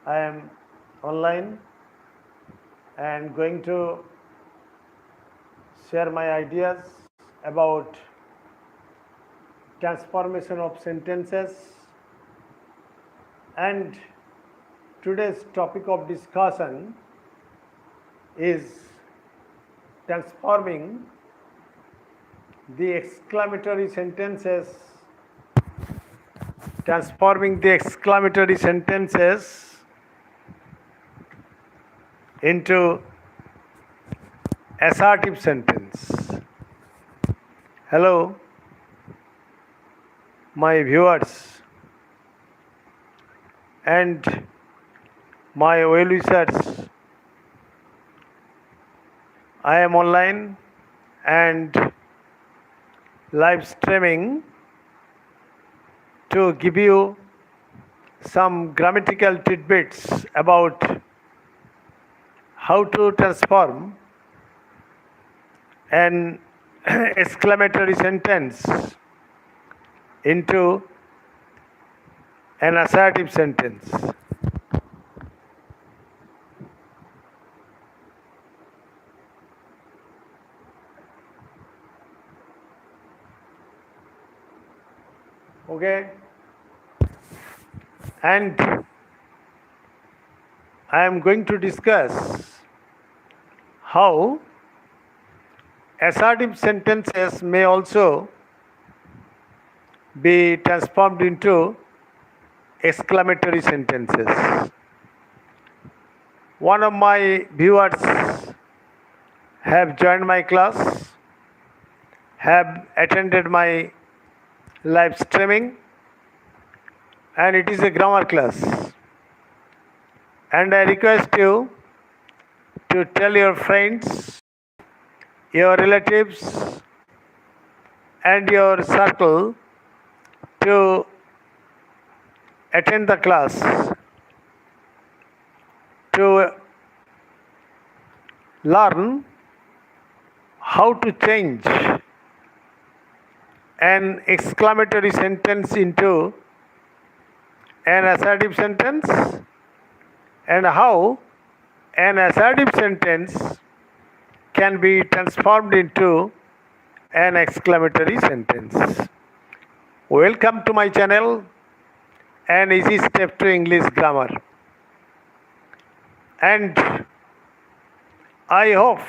I am online and going to share my ideas about transformation of sentences, and today's topic of discussion is transforming the exclamatory sentences into assertive sentence. Hello, my viewers and my well-wishers. I am online and live streaming to give you some grammatical tidbits about how to transform an exclamatory sentence into an assertive sentence. Okay, and I am going to discuss how assertive sentences may also be transformed into exclamatory sentences. One of my viewers have joined my class, have attended my live streaming, and it is a grammar class. And I request you to tell your friends, your relatives, and your circle to attend the class, to learn how to change an exclamatory sentence into an assertive sentence, and how an assertive sentence can be transformed into an exclamatory sentence. Welcome to my channel, An Easy Step to English Grammar. And I hope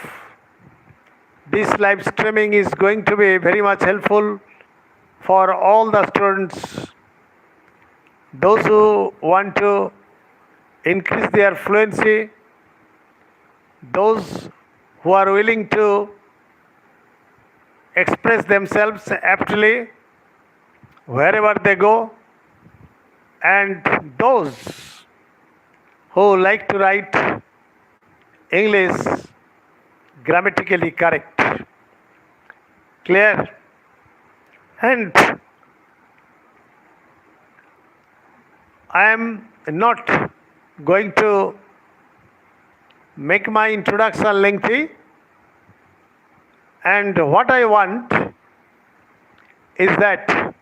this live streaming is going to be very much helpful for all the students, those who want to increase their fluency, those who are willing to express themselves aptly wherever they go, and those who like to write English grammatically correct. Clear? And I am not going to make my introduction lengthy, and what I want is that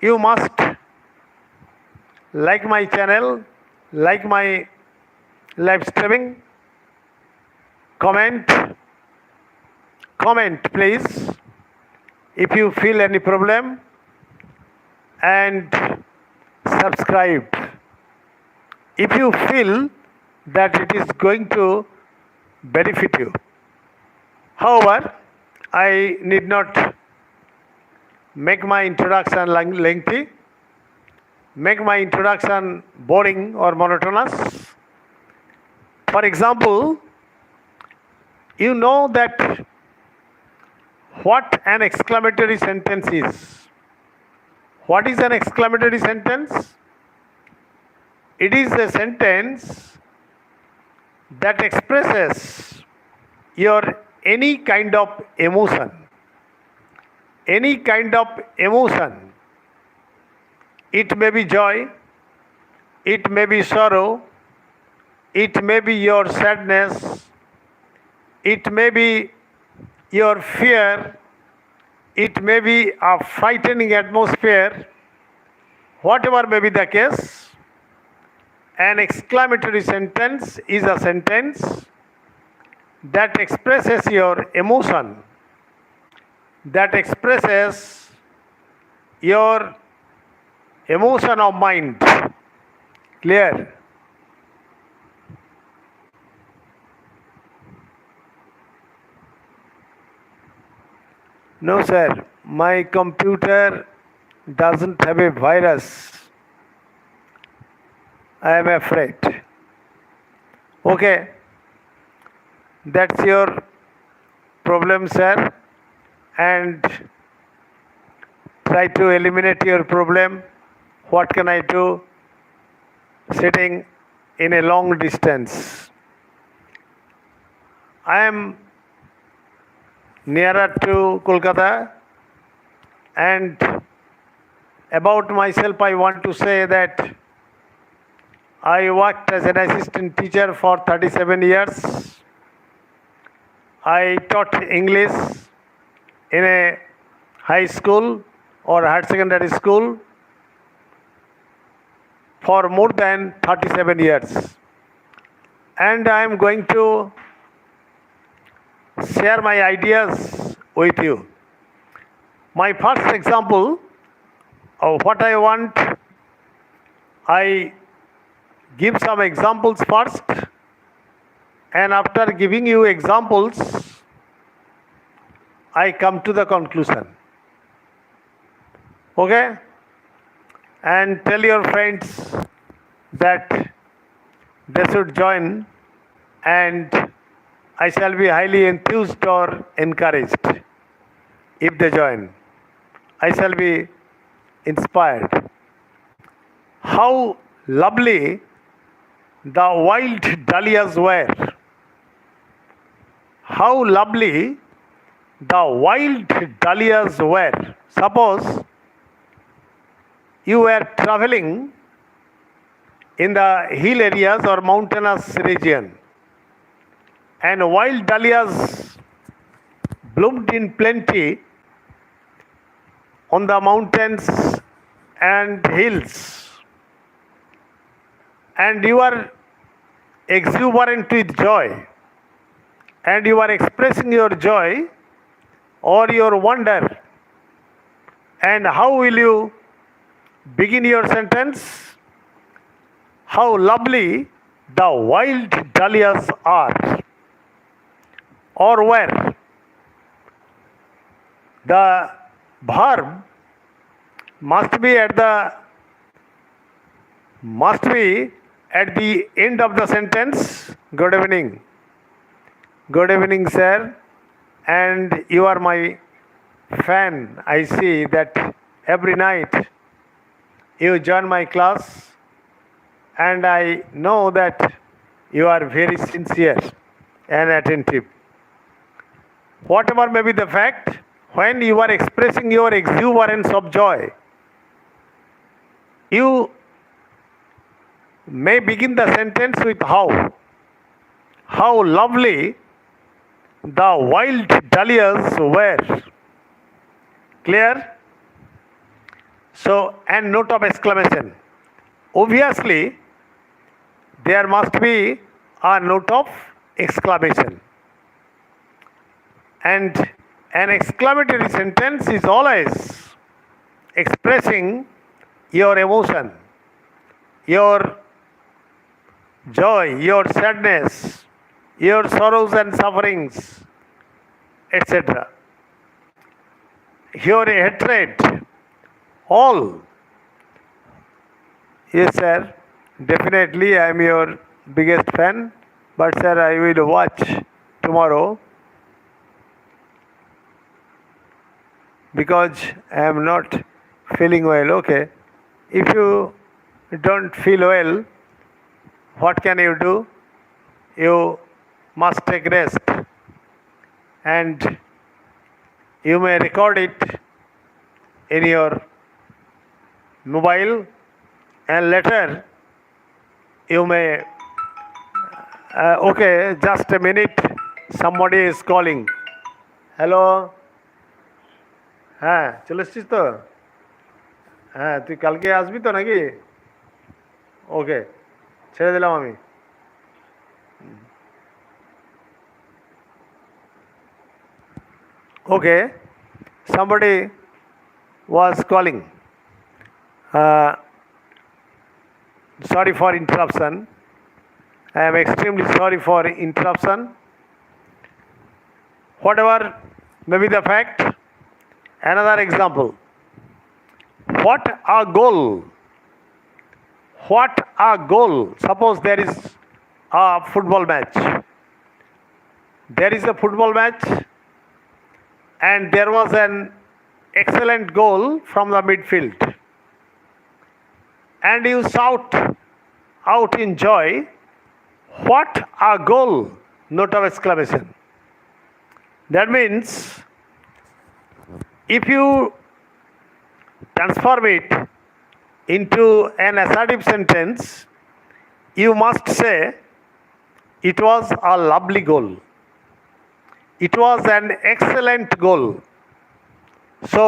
you must like my channel, like my live streaming, comment please if you feel any problem, and subscribe if you feel that it is going to benefit you. However, I need not make my introduction lengthy, make my introduction boring or monotonous. For example, you know that what an exclamatory sentence is. What is an exclamatory sentence? It is a sentence that expresses your any kind of emotion. Any kind of emotion. It may be joy, it may be sorrow, it may be your sadness, it may be your fear, it may be a frightening atmosphere. whatever may be the case, an exclamatory sentence is a sentence that expresses your emotion, that expresses your emotion of mind. Clear? No, sir. My computer doesn't have a virus. I am afraid. Okay. That's your problem, sir. And try to eliminate your problem. What can I do? Sitting in a long distance. I am nearer to Kolkata, and about myself I want to say that I worked as an assistant teacher for 37 years. I taught English in a high school or higher secondary school for more than 37 years. And I am going to share my ideas with you. My first example of what I want, I give some examples first, and after giving you examples, I come to the conclusion. Okay? And tell your friends that they should join, and I shall be highly enthused or encouraged if they join. I shall be inspired. How lovely the wild dahlias were. How lovely the wild dahlias were. Suppose you were traveling in the hill areas or mountainous region, and wild dahlias bloomed in plenty on the mountains and hills, and you are exuberant with joy, and you are expressing your joy or your wonder. And how will you begin your sentence? How lovely the wild dahlias are, or were. The verb must be at the end of the sentence. Good evening. Good evening, sir. And you are my fan. I see that every night you join my class, and I know that you are very sincere and attentive. Whatever may be the fact, when you are expressing your exuberance of joy, you may begin the sentence with how. How lovely the wild dahlias were. Clear? So, and note of exclamation. Obviously, there must be a note of exclamation. And an exclamatory sentence is always expressing your emotion, your joy, your sadness, your sorrows and sufferings, etc. Your hatred, all. Yes, sir. Definitely, I am your biggest fan. But, sir, I will watch tomorrow because I am not feeling well. Okay. If you don't feel well, what can you do? You must take rest, and you may record it in your mobile, and later you may okay, just a minute, somebody is calling. Hello. হ্যাঁ, চলে এসছিস তো? হ্যাঁ, তুই কালকে আসবি তো নাকি? ওকে, ছেড়ে দিলাম আমি। Okay, somebody was calling. Uh, Sorry for interruption. I am extremely sorry for interruption. Whatever may be the fact, another example. What a goal! What a goal! Suppose there is a football match. There is a football match, and there was an excellent goal from the midfield. And you shout out in joy, "What a goal!" Note of exclamation. That means if you transform it into an assertive sentence, you must say, "It was a lovely goal. It was an excellent goal." So,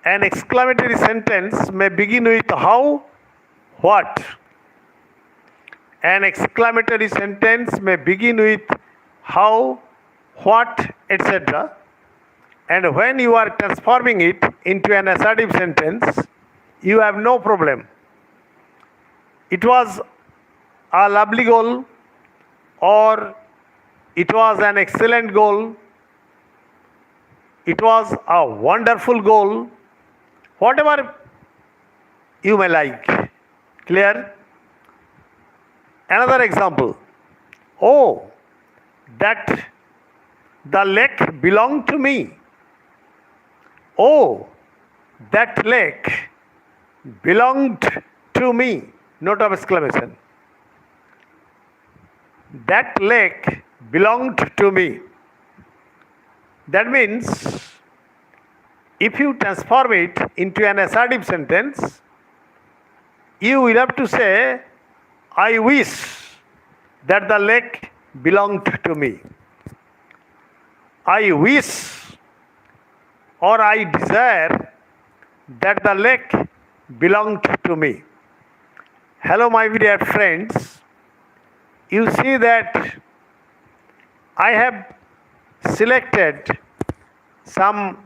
an exclamatory sentence may begin with how, what. An exclamatory sentence may begin with how, what, etc. And when you are transforming it into an assertive sentence, you have no problem. It was a lovely goal, or it was an excellent goal, it was a wonderful goal, whatever you may like. Clear? Another example. Oh, that the lake belonged to me. Oh, that lake belonged to me. Note of exclamation. That lake belonged to me. That means if you transform it into an assertive sentence, you will have to say, I wish that the lake belonged to me. I wish or I desire that the lake belonged to me. Hello, my dear friends. You see that I have selected some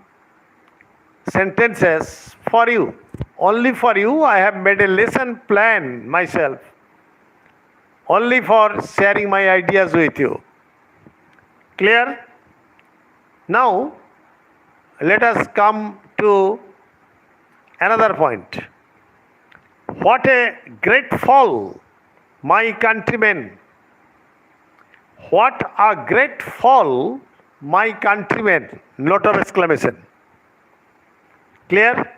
sentences for you. Only for you, I have made a lesson plan myself. Only for sharing my ideas with you. Clear? Now, let us come to another point. What a great fall, my countrymen. What a great fall, my countrymen. Note of exclamation. Clear?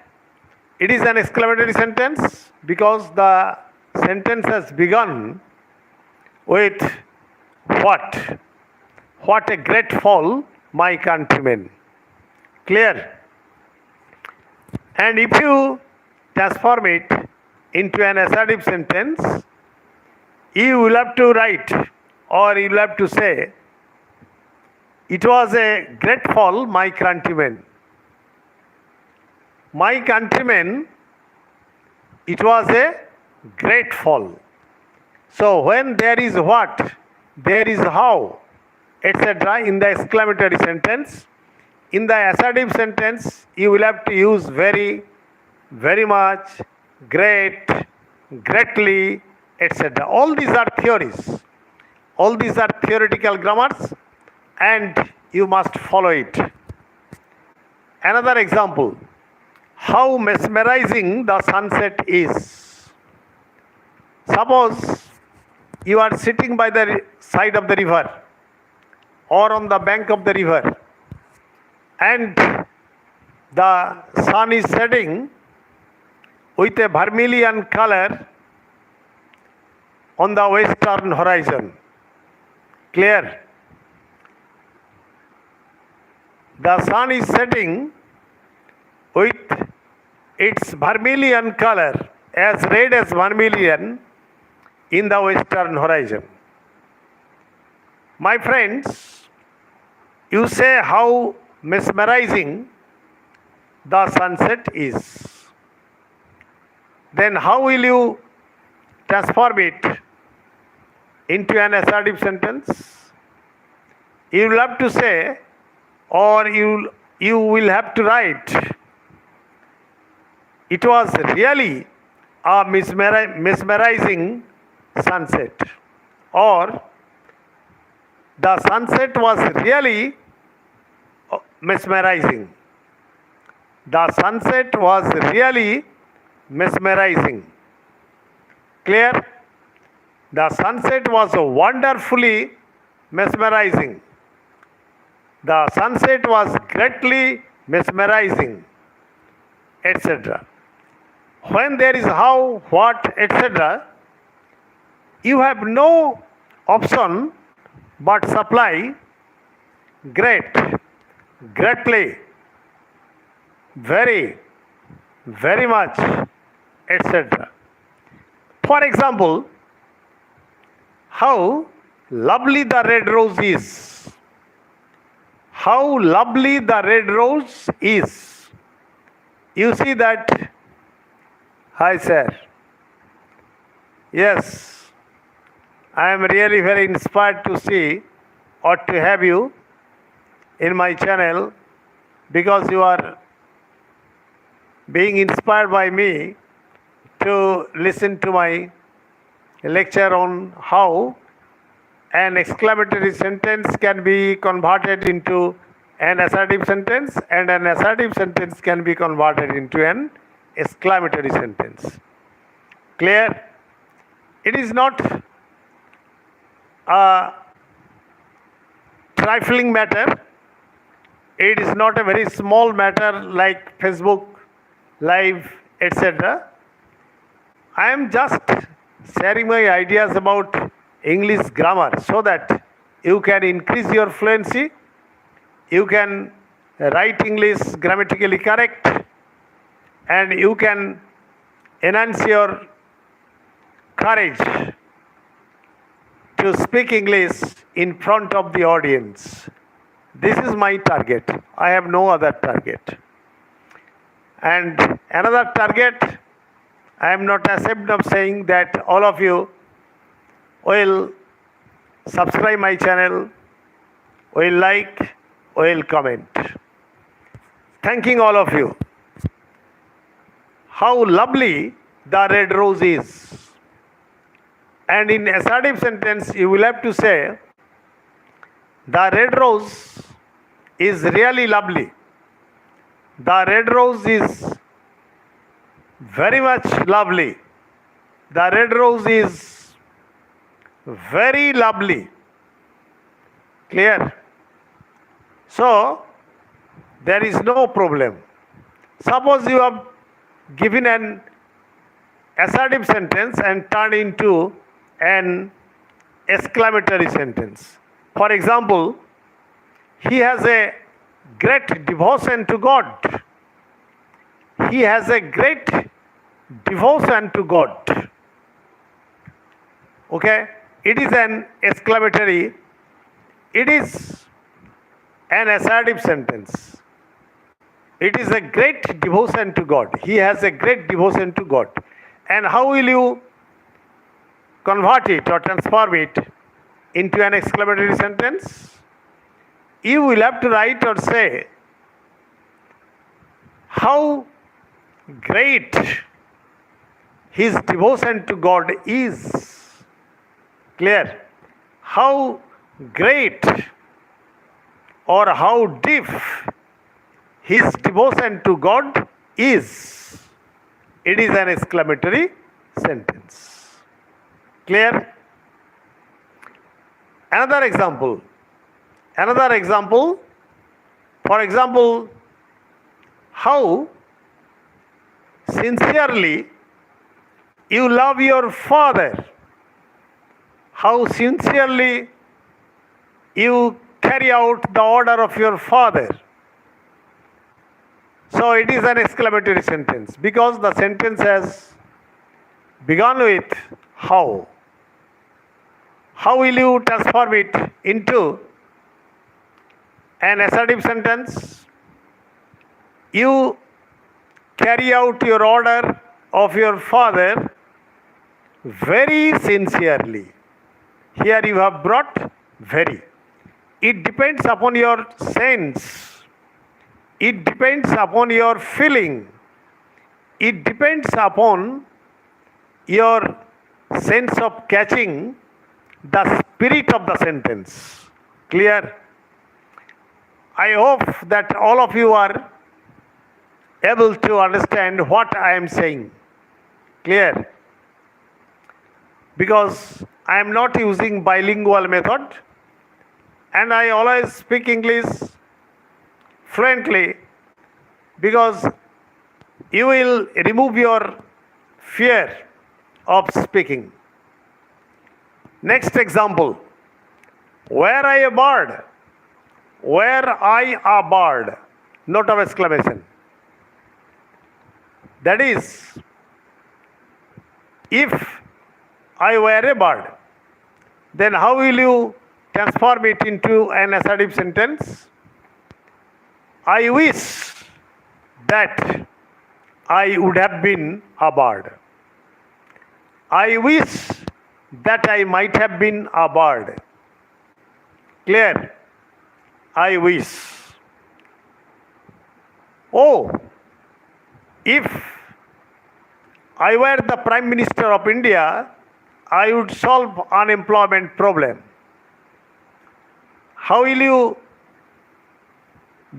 It is an exclamatory sentence because the sentence has begun with what? What a great fall, my countrymen. Clear? And if you transform it into an assertive sentence, you will have to write or you will have to say, it was a great fall, my countrymen. My countrymen, it was a great fall. So when there is what, there is how, etc. in the exclamatory sentence. In the assertive sentence, you will have to use very, very much, great, greatly, etc. All these are theories. All these are theoretical grammars and you must follow it. Another example. How mesmerizing the sunset is. Suppose you are sitting by the side of the river or on the bank of the river and the sun is setting with a vermilion color on the western horizon. Clear? The sun is setting with its vermilion color, as red as vermilion, in the western horizon. My friends, you say how mesmerizing the sunset is. then how will you transform it into an assertive sentence? You will have to say, or you will have to write, it was really a mesmerizing sunset, or the sunset was really mesmerizing. The sunset was really mesmerizing. Clear? The sunset was wonderfully mesmerizing. The sunset was greatly mesmerizing, etc. When there is how, what, etc., you have no option but supply great, greatly, very, very much, etc. For example, how lovely the red rose is. How lovely the red rose is. You see that? Hi, sir. Yes, I am really very inspired to see or to have you in my channel, because you are being inspired by me to listen to my lecture on how an exclamatory sentence can be converted into an assertive sentence, and an assertive sentence can be converted into an exclamatory sentence. Clear? It is not a trifling matter. It is not a very small matter like Facebook Live, etc. I am just sharing my ideas about English grammar so that you can increase your fluency, you can write English grammatically correct, and you can enhance your courage to speak English in front of the audience. This is my target. I have no other target. And another target, I am not ashamed of saying that all of you will subscribe my channel, will like, will comment. Thanking all of you. How lovely the red rose is. And in assertive sentence, you will have to say, the red rose is really lovely. The red rose is very much lovely. The red rose is very lovely. Clear? So, there is no problem. Suppose you have given an assertive sentence and turned into an exclamatory sentence. For example, he has a great devotion to God. He has a great devotion to God. Okay? It is an exclamatory. It is an assertive sentence. It is a great devotion to God. He has a great devotion to God. And how will you convert it or transform it into an exclamatory sentence? You will have to write or say, how great his devotion to God is. Clear? How great or how deep his devotion to God is. It is an exclamatory sentence. Clear? Another example. For example, how sincerely you love your father. How sincerely you carry out the order of your father. So it is an exclamatory sentence because the sentence has begun with how. How will you transform it into an assertive sentence? You carry out your order of your father very sincerely. Here you have brought very. It depends upon your sense. It depends upon your feeling. It depends upon your sense of catching the spirit of the sentence. Clear? I hope that all of you are able to understand what I am saying. Clear? Because I am not using bilingual method and I always speak English fluently because you will remove your fear of speaking. Next example. Were I a bird? Were I a bird? Note of exclamation. That is, if I were a bird, then how will you transform it into an assertive sentence? I wish that I would have been a bird. I wish that I might have been a bird. Clear? I wish. Oh, if I were the Prime Minister of India, I would solve unemployment problem. How will you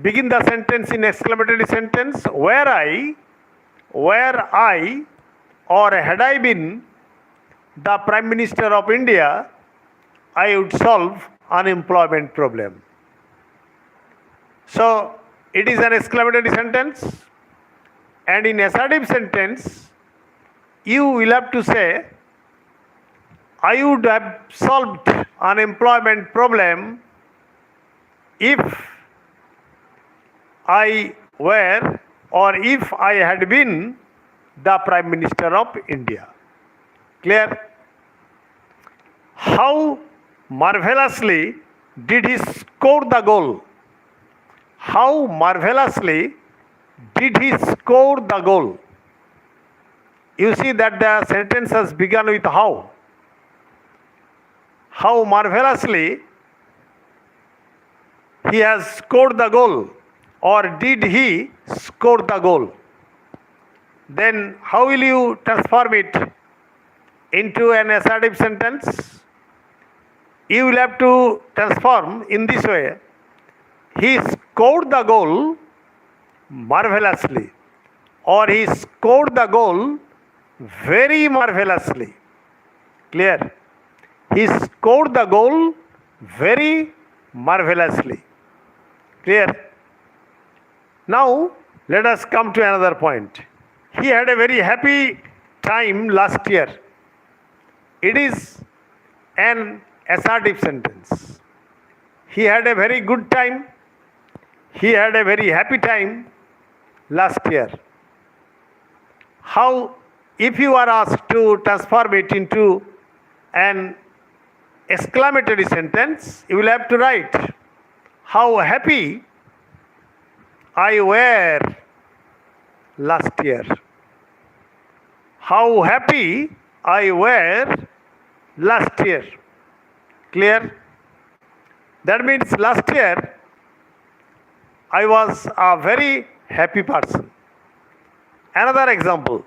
begin the sentence in exclamatory sentence? Were I, or had I been the Prime Minister of India, I would solve unemployment problem. So it is an exclamatory sentence, and in assertive sentence you will have to say, I would have solved unemployment problem if I were or if I had been the Prime Minister of India. Clear? How marvelously did he score the goal? How marvelously did he score the goal? You see that the sentence has begun with how. How marvelously he has scored the goal, or did he score the goal? Then how will you transform it into an assertive sentence? You will have to transform in this way. He scored the goal marvelously, or he scored the goal very marvelously. Clear? He scored the goal very marvelously. Clear? Now let us come to another point. He had a very happy time last year. It is an assertive sentence. He had a very good time. He had a very happy time last year. How, if you are asked to transform it into an exclamatory sentence, you will have to write, how happy I were last year. How happy I were last year. Clear? That means last year I was a very happy person. Another example.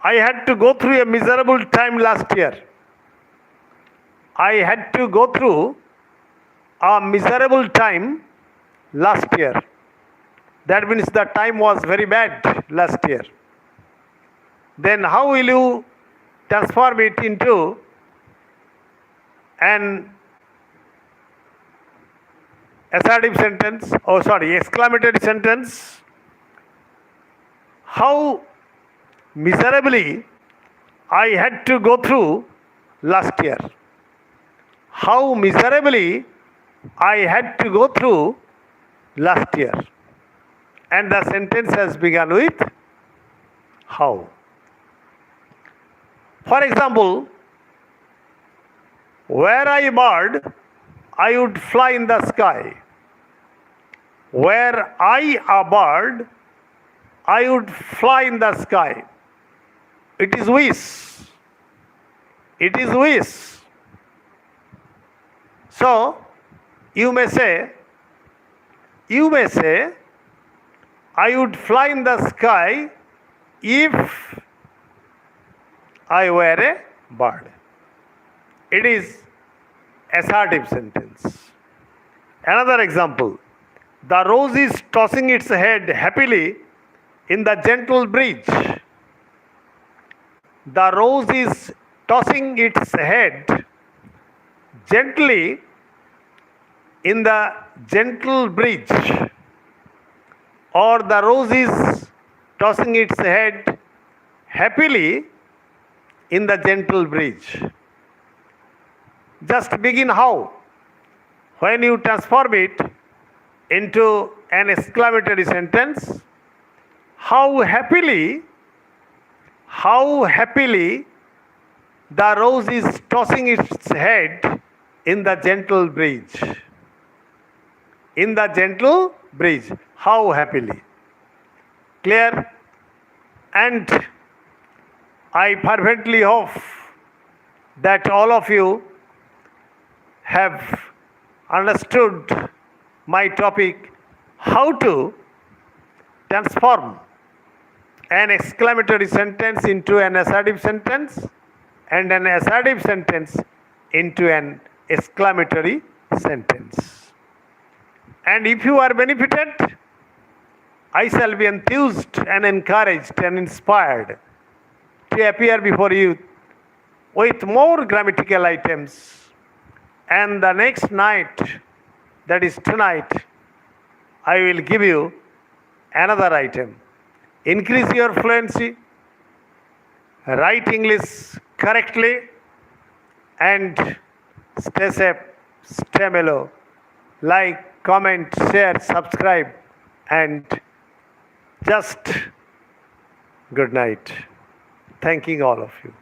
I had to go through a miserable time last year. I had to go through a miserable time last year. That means the time was very bad last year. Then how will you transform it into an assertive sentence, exclamatory sentence? How miserably I had to go through last year. How miserably I had to go through last year. And the sentence has begun with how. For example, were I a bird, I would fly in the sky. Were I a bird, I would fly in the sky. It is wish. It is wish. So, you may say, I would fly in the sky if I were a bird. It is assertive sentence. Another example. The rose is tossing its head happily in the gentle breeze. The rose is tossing its head gently in the gentle breeze. Or the rose is tossing its head happily in the gentle breeze. Just begin how? When you transform it into an exclamatory sentence, how happily the rose is tossing its head in the gentle breeze. In the gentle breeze. How happily. Clear? And I fervently hope that all of you have understood my topic, how to transform an exclamatory sentence into an assertive sentence and an assertive sentence into an exclamatory sentence. And if you are benefited, I shall be enthused and encouraged and inspired to appear before you with more grammatical items. And the next night, that is tonight, I will give you another item. Increase your fluency, write English correctly, and stay safe, stay mellow. Like, comment, share, subscribe, and just good night. Thanking all of you.